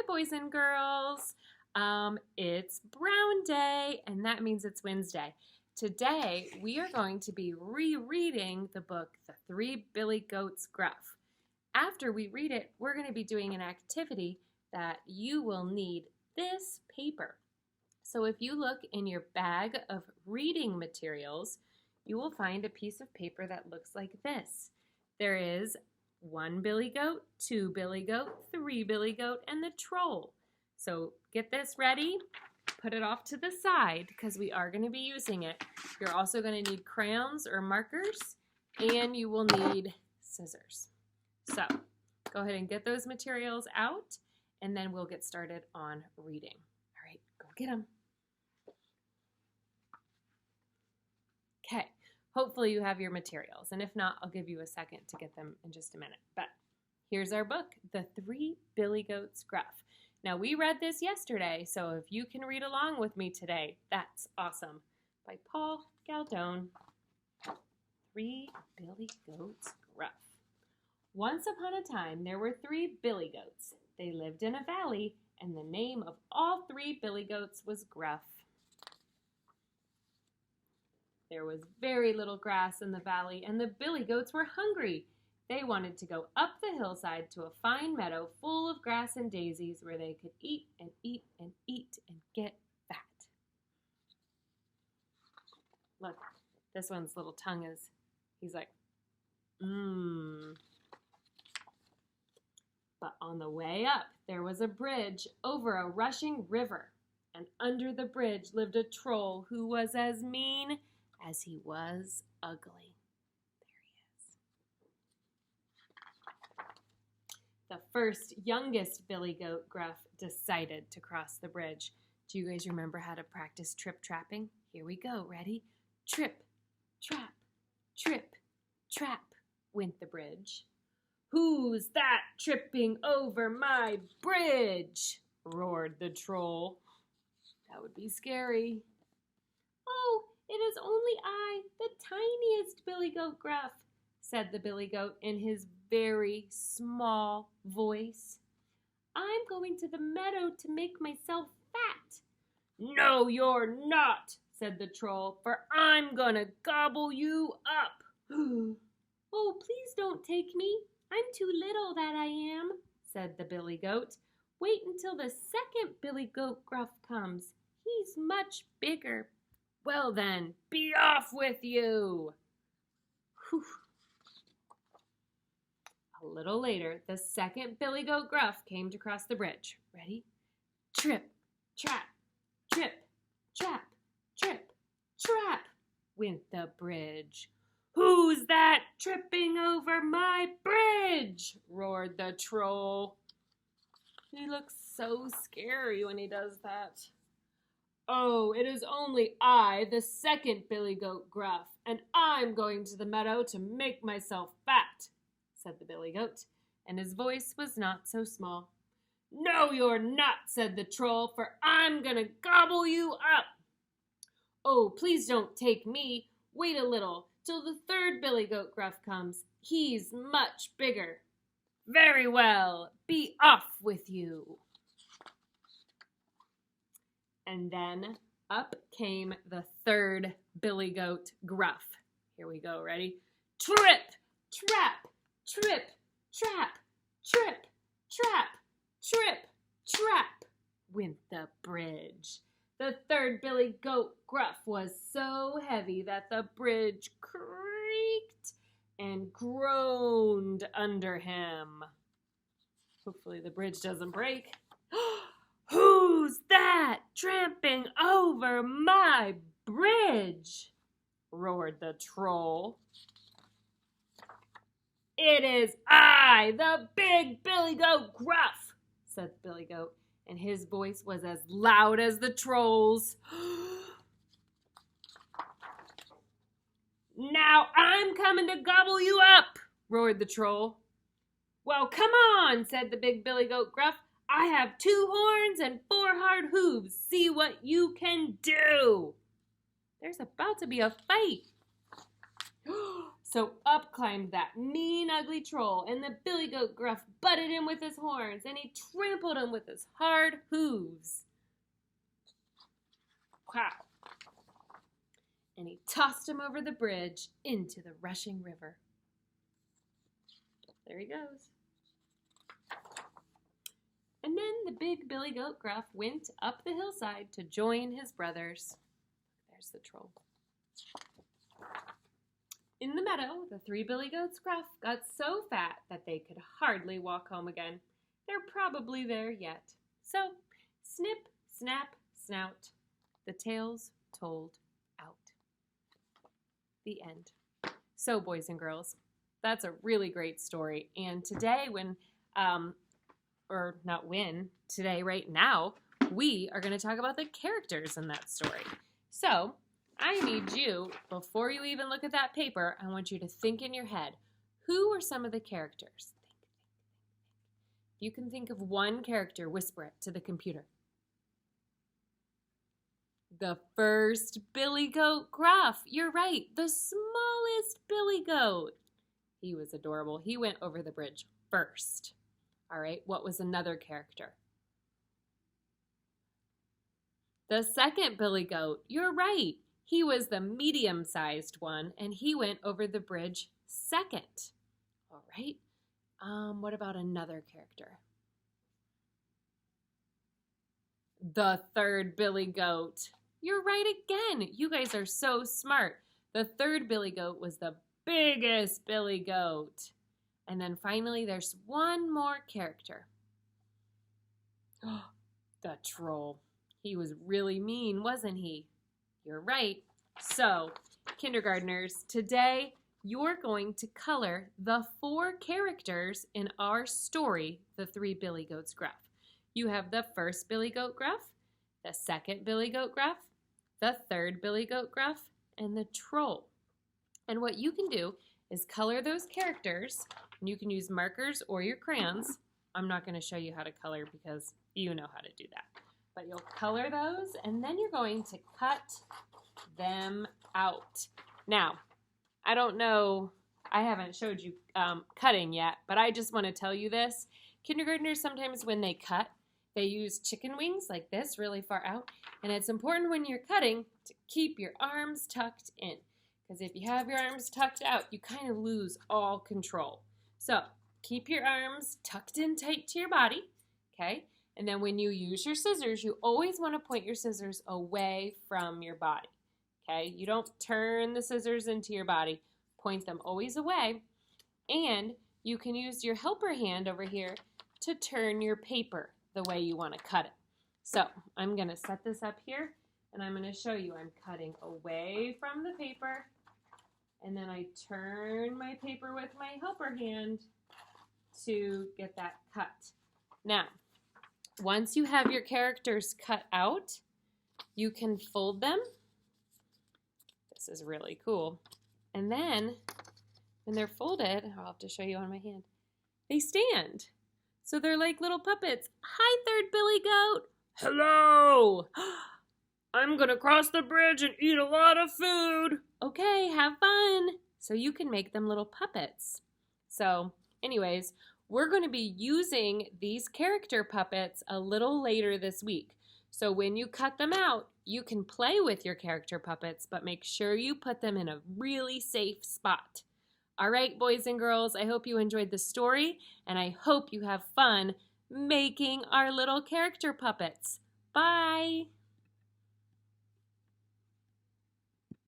boys and girls. It's Brown Day, and that means it's Wednesday. Today, we are going to be rereading the book, The Three Billy Goats Gruff. After we read it, we're going to be doing an activity that you will need this paper. So if you look in your bag of reading materials, you will find a piece of paper that looks like this. There is 1 billy goat, 2 billy goat, 3 billy goat, and the troll. So get this ready, put it off to the side because we are going to be using it. You're also going to need crayons or markers, and you will need scissors. So go ahead and get those materials out, and then we'll get started on reading. All right, go get them. Okay, hopefully you have your materials, and if not, I'll give you a second to get them in just a minute. But here's our book, The Three Billy Goats Gruff. Now, we read this yesterday, so if you can read along with me today, that's awesome. By Paul Galdone. Three Billy Goats Gruff. Once upon a time, there were 3 billy goats. They lived in a valley, and the name of all 3 billy goats was Gruff. There was very little grass in the valley, and the billy goats were hungry. They wanted to go up the hillside to a fine meadow full of grass and daisies where they could eat and eat and eat and get fat. Look, this one's little tongue he's like, mmm. But on the way up, there was a bridge over a rushing river, and under the bridge lived a troll who was as mean as he was ugly. The first youngest billy goat, Gruff, decided to cross the bridge. Do you guys remember how to practice trip-trapping? Here we go. Ready? Trip, trap, trip, trap, went the bridge. Who's that tripping over my bridge? Roared the troll. That would be scary. Oh, it is only I, the tiniest billy goat, Gruff, said the billy goat in his very small voice. I'm going to the meadow to make myself fat. No, you're not, said the troll, for I'm gonna gobble you up. Oh, please don't take me. I'm too little, that I am, said the billy goat. Wait until the second billy goat Gruff comes. He's much bigger. Well then, be off with you. Whew. A little later, the second billy goat Gruff came to cross the bridge. Ready? Trip, trap, trip, trap, trip, trap, went the bridge. Who's that tripping over my bridge? Roared the troll. He looks so scary when he does that. Oh, it is only I, the second billy goat Gruff, and I'm going to the meadow to make myself fat, said the billy goat, and his voice was not so small. No, you're not, said the troll, for I'm gonna gobble you up. Oh, please don't take me. Wait a little till the third billy goat Gruff comes. He's much bigger. Very well, be off with you. And then up came the third billy goat Gruff. Here we go, ready? Trip, trap, trip, trap, trip, trap, trip, trap, went the bridge. The third billy goat Gruff was so heavy that the bridge creaked and groaned under him. Hopefully the bridge doesn't break. Who's that tramping over my bridge? Roared the troll. It is I, the big billy goat Gruff, said the billy goat, and his voice was as loud as the troll's. Now I'm coming to gobble you up, roared the troll. Well, come on, said the big billy goat Gruff. I have 2 horns and 4 hard hooves. See what you can do. There's about to be a fight. So up climbed that mean, ugly troll, and the billy goat Gruff butted him with his horns, and he trampled him with his hard hooves. Wow. And he tossed him over the bridge into the rushing river. There he goes. And then the big billy goat Gruff went up the hillside to join his brothers. There's the troll. In the meadow, the three billy goats Gruff got so fat that they could hardly walk home again. They're probably there yet. So, snip, snap, snout, the tales told out. The end. So, boys and girls, that's a really great story. And today today, right now, we are going to talk about the characters in that story. So, I need you, before you even look at that paper, I want you to think in your head, who are some of the characters? Think. You can think of one character, whisper it to the computer. The first billy goat Gruff. You're right, the smallest billy goat. He was adorable. He went over the bridge first. All right, what was another character? The second billy goat. You're right. He was the medium-sized one, and he went over the bridge second. All right. What about another character? The third billy goat. You're right again. You guys are so smart. The third billy goat was the biggest billy goat. And then finally, there's one more character. The troll. He was really mean, wasn't he? You're right. So, kindergartners, today you're going to color the 4 characters in our story, The Three Billy Goats Gruff. You have the first billy goat Gruff, the second billy goat Gruff, the third billy goat Gruff, and the troll. And what you can do is color those characters, and you can use markers or your crayons. I'm not going to show you how to color because you know how to do that. But you'll color those, and then you're going to cut them out. Now, I don't know, I haven't showed you cutting yet, but I just want to tell you this. Kindergartners, sometimes when they cut, they use chicken wings like this really far out, and it's important when you're cutting to keep your arms tucked in, because if you have your arms tucked out, you kind of lose all control. So, keep your arms tucked in tight to your body, okay? And then when you use your scissors, you always want to point your scissors away from your body, okay? You don't turn the scissors into your body. Point them always away. And you can use your helper hand over here to turn your paper the way you want to cut it. So I'm going to set this up here, and I'm going to show you. I'm cutting away from the paper, and then I turn my paper with my helper hand to get that cut. Now, once you have your characters cut out, you can fold them. This is really cool. And then, when they're folded, I'll have to show you on my hand, they stand. So they're like little puppets. Hi, third billy goat. Hello. I'm going to cross the bridge and eat a lot of food. Okay, have fun. So you can make them little puppets. So, anyways, we're going to be using these character puppets a little later this week. So when you cut them out, you can play with your character puppets, but make sure you put them in a really safe spot. All right, boys and girls, I hope you enjoyed the story, and I hope you have fun making our little character puppets. Bye!